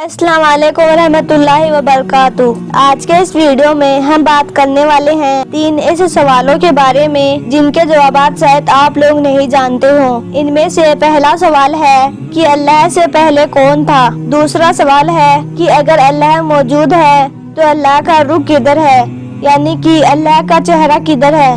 अस्सलाम वालेकुम रहमतुल्लाहि व बरकातुहू। आज के इस वीडियो में हम बात करने वाले हैं 3 ऐसे सवालों के बारे में जिनके जवाब शायद आप लोग नहीं जानते हो। इनमें से पहला सवाल है कि अल्लाह से पहले कौन था। दूसरा सवाल है कि अगर अल्लाह मौजूद है तो अल्लाह का रुख किधर है, यानी कि अल्लाह का चेहरा किधर है।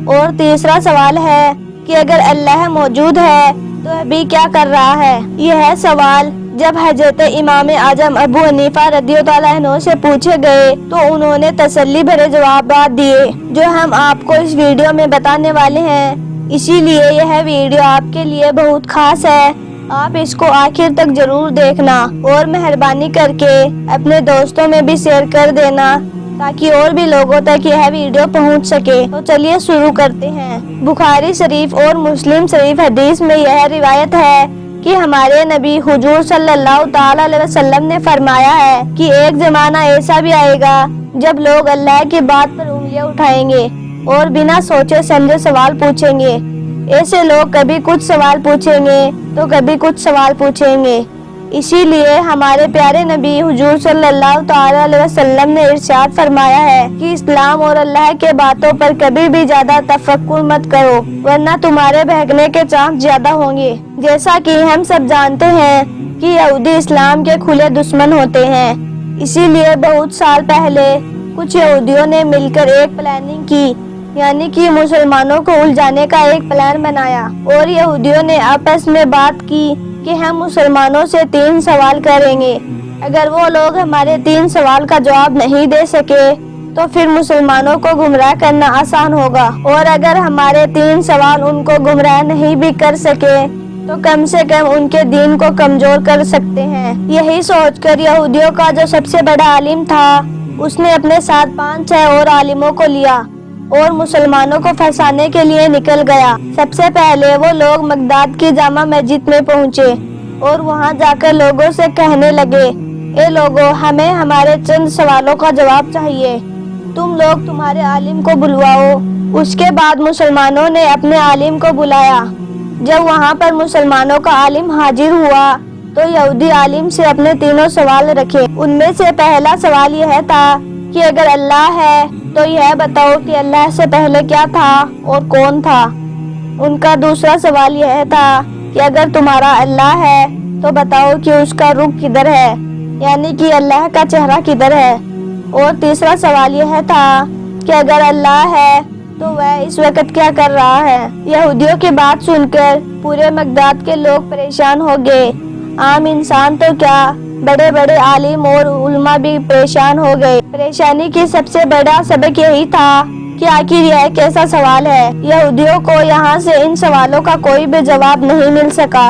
और तीसरा सवाल है कि अगर अल्लाह मौजूद है तो अभी क्या कर रहा है। यह सवाल जब हजरत इमाम आजम अबू हनीफा रदियल्लाहु अन्हु से पूछे गए तो उन्होंने तसल्ली भरे जवाब दिए जो हम आपको इस वीडियो में बताने वाले हैं। इसीलिए यह वीडियो आपके लिए बहुत खास है। आप इसको आखिर तक जरूर देखना और मेहरबानी करके अपने दोस्तों में भी शेयर कर देना ताकि और भी लोगों तक यह वीडियो पहुंच सके। तो चलिए शुरू करते हैं। बुखारी शरीफ और मुस्लिम शरीफ हदीस में यह रिवायत है कि हमारे नबी हुजूर सल्लल्लाहु ताला अलैहि वसल्लम ने फरमाया है कि एक जमाना ऐसा भी आएगा जब लोग अल्लाह की बात पर उंगलियां उठाएंगे और बिना सोचे समझे सवाल पूछेंगे। ऐसे लोग कभी कुछ सवाल पूछेंगे तो कभी कुछ सवाल पूछेंगे। इसीलिए हमारे प्यारे नबी हुजूर सल्लल्लाहु ताला अलैहि वसल्लम ने इरशाद फरमाया है कि इस्लाम और अल्लाह के बातों पर कभी भी ज्यादा तफक्कुर मत करो वरना तुम्हारे बहकने के चांस ज्यादा होंगे। जैसा कि हम सब जानते हैं कि यहूदी इस्लाम के खुले दुश्मन होते हैं। इसीलिए बहुत साल पहले कुछ यहूदियों ने मिलकर एक प्लानिंग की, यानी कि मुसलमानों को उलझाने का एक प्लान बनाया। और यहूदियों ने आपस में बात की कि हम मुसलमानों से 3 सवाल करेंगे। अगर वो लोग हमारे 3 सवाल का जवाब नहीं दे सके तो फिर मुसलमानों को गुमराह करना आसान होगा, और अगर हमारे 3 सवाल उनको गुमराह नहीं भी कर सके तो कम से कम उनके दीन को कमजोर कर सकते हैं। यही सोचकर यहूदियों का जो सबसे बड़ा आलिम था उसने अपने साथ 5-6 और आलिमों को लिया और मुसलमानों को फंसाने के लिए निकल गया। सबसे पहले वो लोग बगदाद की जामा मस्जिद में पहुँचे और वहाँ जाकर लोगों से कहने लगे, ए लोगों, हमें हमारे चंद सवालों का जवाब चाहिए। तुम लोग तुम्हारे आलिम को बुलवाओ। उसके बाद मुसलमानों ने अपने आलिम को बुलाया। जब वहाँ पर मुसलमानों का आलिम हाजिर हुआ तो यहूदी आलिम से अपने 3 सवाल रखे। उनमें से पहला सवाल यह था कि अगर अल्लाह है तो यह बताओ कि अल्लाह से पहले क्या था और कौन था। उनका दूसरा सवाल यह था कि अगर तुम्हारा अल्लाह है तो बताओ कि उसका रुख किधर है, यानी कि अल्लाह का चेहरा किधर है। और तीसरा सवाल यह था कि अगर अल्लाह है तो वह इस वक्त क्या कर रहा है। यहूदियों की बात सुनकर पूरे बगदाद के लोग परेशान हो गए। आम इंसान तो क्या, बड़े बड़े आलिम और उलमा भी परेशान हो गए। परेशानी की सबसे बड़ा सबक यही था कि आखिर यह कैसा सवाल है। यहूदियों को यहाँ से इन सवालों का कोई भी जवाब नहीं मिल सका,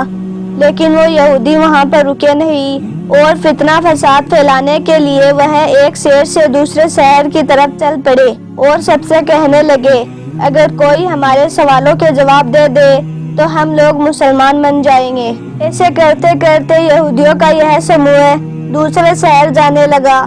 लेकिन वो यहूदी वहाँ पर रुके नहीं और फितना फसाद फैलाने के लिए वह एक शहर से दूसरे शहर की तरफ चल पड़े और सबसे कहने लगे, अगर कोई हमारे सवालों के जवाब दे दे तो हम लोग मुसलमान बन जाएंगे। ऐसे करते करते यहूदियों का यह समूह दूसरे शहर जाने लगा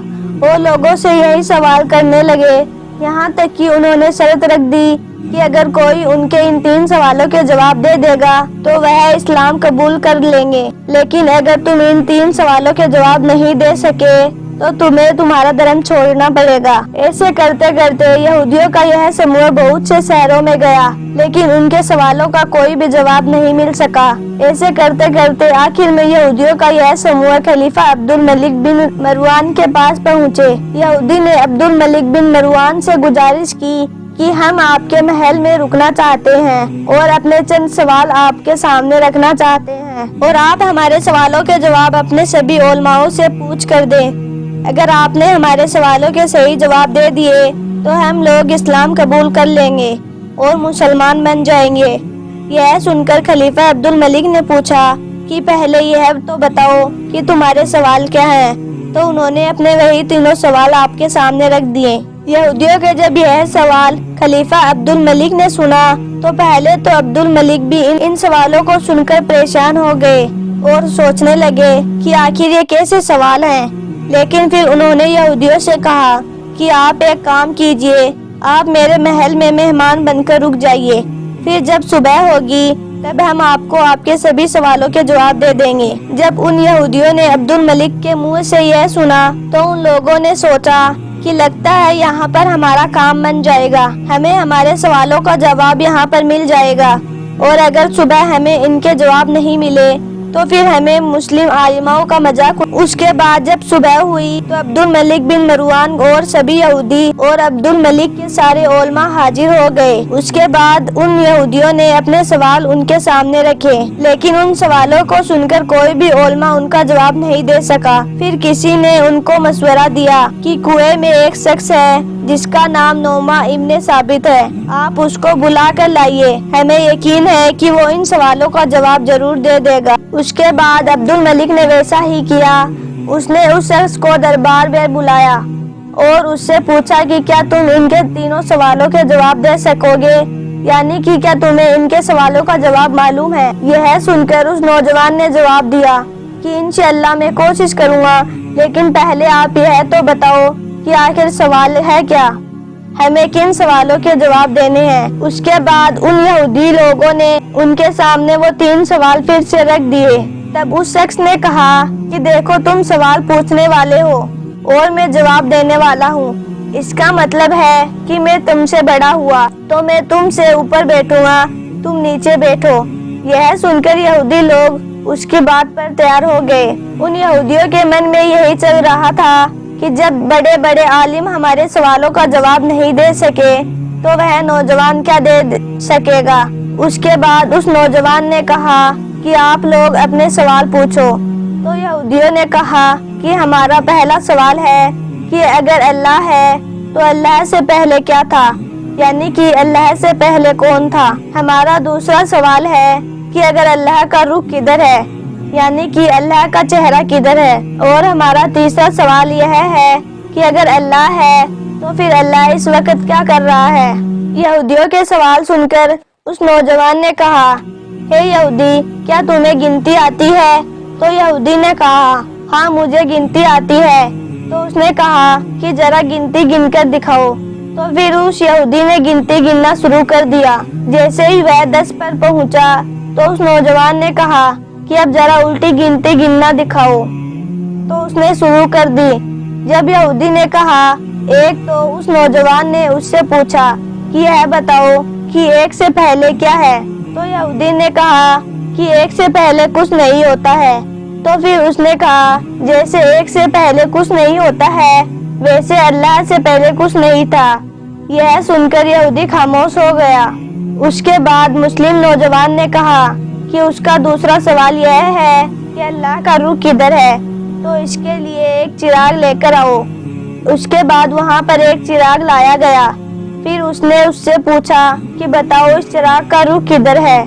और लोगों से यही सवाल करने लगे। यहाँ तक कि उन्होंने शर्त रख दी कि अगर कोई उनके इन 3 सवालों के जवाब दे देगा तो वह इस्लाम कबूल कर लेंगे, लेकिन अगर तुम इन 3 सवालों के जवाब नहीं दे सके तो तुम्हें तुम्हारा धर्म छोड़ना पड़ेगा। ऐसे करते करते यहूदियों का यह समूह बहुत से शहरों में गया, लेकिन उनके सवालों का कोई भी जवाब नहीं मिल सका। ऐसे करते करते आखिर में यहूदियों का यह समूह खलीफा अब्दुल मलिक बिन मरवान के पास पहुँचे। यहूदी ने अब्दुल मलिक बिन मरवान से गुजारिश की कि हम आपके महल में रुकना चाहते हैं और अपने चंद सवाल आपके सामने रखना चाहते हैं, और आप हमारे सवालों के जवाब अपने सभी उलमाओं से पूछ कर दें। अगर आपने हमारे सवालों के सही जवाब दे दिए तो हम लोग इस्लाम कबूल कर लेंगे और मुसलमान बन जाएंगे। यह सुनकर खलीफा अब्दुल मलिक ने पूछा कि पहले यह तो बताओ कि तुम्हारे सवाल क्या हैं। तो उन्होंने अपने वही 3 सवाल आपके सामने रख दिए। यहूदियों के जब यह सवाल खलीफा अब्दुल मलिक ने सुना तो पहले तो अब्दुल मलिक भी इन सवालों को सुनकर परेशान हो गए और सोचने लगे कि आखिर ये कैसे सवाल हैं। लेकिन फिर उन्होंने यहूदियों से कहा कि आप एक काम कीजिए, आप मेरे महल में मेहमान बनकर रुक जाइए। फिर जब सुबह होगी तब हम आपको आपके सभी सवालों के जवाब दे देंगे। जब उन यहूदियों ने अब्दुल मलिक के मुंह से यह सुना तो उन लोगों ने सोचा कि लगता है यहाँ पर हमारा काम बन जाएगा, हमें हमारे सवालों का जवाब यहाँ पर मिल जाएगा, और अगर सुबह हमें इनके जवाब नहीं मिले तो फिर हमें मुस्लिम आलिमाओं का मजाक। उसके बाद जब सुबह हुई तो अब्दुल मलिक बिन मरवान और सभी यहूदी और अब्दुल मलिक के सारे उलमा हाजिर हो गए। उसके बाद उन यहूदियों ने अपने सवाल उनके सामने रखे, लेकिन उन सवालों को सुनकर कोई भी उलमा उनका जवाब नहीं दे सका। फिर किसी ने उनको मशवरा दिया कि कुएं में एक शख्स है जिसका नाम नोमा इब्ने साबित है, आप उसको बुला कर लाइए, हमें यकीन है कि वो इन सवालों का जवाब जरूर दे देगा। उसके बाद अब्दुल मलिक ने वैसा ही किया। उसने उस शख्स को दरबार में बुलाया और उससे पूछा कि क्या तुम इनके तीनों सवालों के जवाब दे सकोगे, यानी कि क्या तुम्हें इनके सवालों का जवाब मालूम है। यह सुनकर उस नौजवान ने जवाब दिया कि इंशाअल्लाह मैं कोशिश करूँगा, लेकिन पहले आप यह तो बताओ कि आखिर सवाल है क्या, हमें किन सवालों के जवाब देने हैं। उसके बाद उन यहूदी लोगों ने उनके सामने वो 3 सवाल फिर से रख दिए। तब उस शख्स ने कहा कि देखो तुम सवाल पूछने वाले हो और मैं जवाब देने वाला हूँ, इसका मतलब है कि मैं तुमसे बड़ा हुआ तो मैं तुमसे ऊपर बैठूंगा, तुम नीचे बैठो। यह सुनकर यहूदी लोग उसकी बात पर तैयार हो गए। उन यहूदियों के मन में यही चल रहा था कि जब बड़े बड़े आलिम हमारे सवालों का जवाब नहीं दे सके तो वह नौजवान क्या दे सकेगा। उसके बाद उस नौजवान ने कहा कि आप लोग अपने सवाल पूछो। तो यहूदियों ने कहा कि हमारा पहला सवाल है कि अगर अल्लाह है तो अल्लाह से पहले क्या था, यानी कि अल्लाह से पहले कौन था। हमारा दूसरा सवाल है कि अगर अल्लाह का रुख किधर है, यानी कि अल्लाह का चेहरा किधर है। और हमारा तीसरा सवाल यह है कि अगर अल्लाह है तो फिर अल्लाह इस वक्त क्या कर रहा है। यहूदियों के सवाल सुनकर उस नौजवान ने कहा, हे यहूदी, क्या तुम्हें गिनती आती है। तो यहूदी ने कहा, हाँ मुझे गिनती आती है। तो उसने कहा कि जरा गिनती गिनकर दिखाओ। तो फिर उस यहूदी ने गिनती गिनना शुरू कर दिया। जैसे ही वह 10 पर पहुंचा तो उस नौजवान ने कहा कि अब जरा उल्टी गिनती गिनना दिखाओ। तो उसने शुरू कर दी। जब यहूदी ने कहा 1 तो उस नौजवान ने उससे पूछा कि यह बताओ कि 1 से पहले क्या है। तो यहूदी ने कहा कि 1 से पहले कुछ नहीं होता है। तो फिर उसने कहा जैसे 1 से पहले कुछ नहीं होता है वैसे अल्लाह से पहले कुछ नहीं था। यह सुनकर यहूदी खामोश हो गया। उसके बाद मुस्लिम नौजवान ने कहा कि उसका दूसरा सवाल यह है कि अल्लाह का रुख किधर है, तो इसके लिए एक चिराग लेकर आओ। उसके बाद वहाँ पर एक चिराग लाया गया। फिर उसने उससे पूछा कि बताओ इस चिराग का रुख किधर है।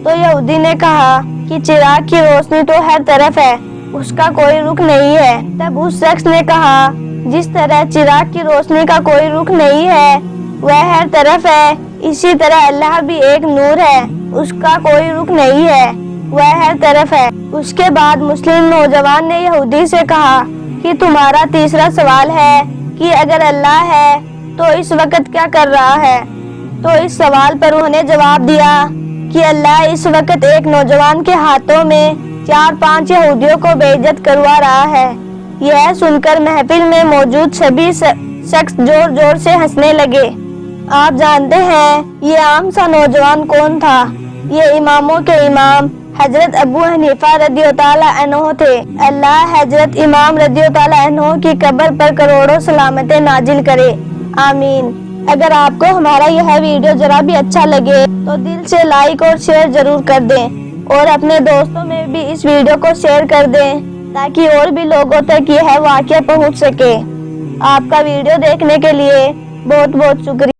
तो यहूदी ने कहा कि चिराग की रोशनी तो हर तरफ है, उसका कोई रुख नहीं है। तब उस शख्स ने कहा जिस तरह चिराग की रोशनी का कोई रुख नहीं है वह हर तरफ है, इसी तरह अल्लाह भी एक नूर है, उसका कोई रुख नहीं है, वह हर तरफ है। उसके बाद मुस्लिम नौजवान ने यहूदी से कहा कि तुम्हारा तीसरा सवाल है कि अगर अल्लाह है तो इस वक्त क्या कर रहा है। तो इस सवाल पर उन्होंने जवाब दिया कि अल्लाह इस वक्त एक नौजवान के हाथों में 4-5 यहूदियों को बेइज्जत करवा रहा है। यह सुनकर महफिल में मौजूद सभी शख्स जोर जोर से हंसने लगे। आप जानते हैं ये आम सा नौजवान कौन था। ये इमामों के इमाम हजरत अबू हनीफा रदियल्लाहु ताला अन्हु थे। अल्लाह हजरत इमाम रदियल्लाहु ताला अन्हु की कब्र पर करोड़ों सलामतें नाजिल करे, आमीन। अगर आपको हमारा यह वीडियो जरा भी अच्छा लगे तो दिल से लाइक और शेयर जरूर कर दें और अपने दोस्तों में भी इस वीडियो को शेयर कर दें ताकि और भी लोगों तक यह वाक़या पहुंच सके। आपका वीडियो देखने के लिए बहुत बहुत शुक्रिया।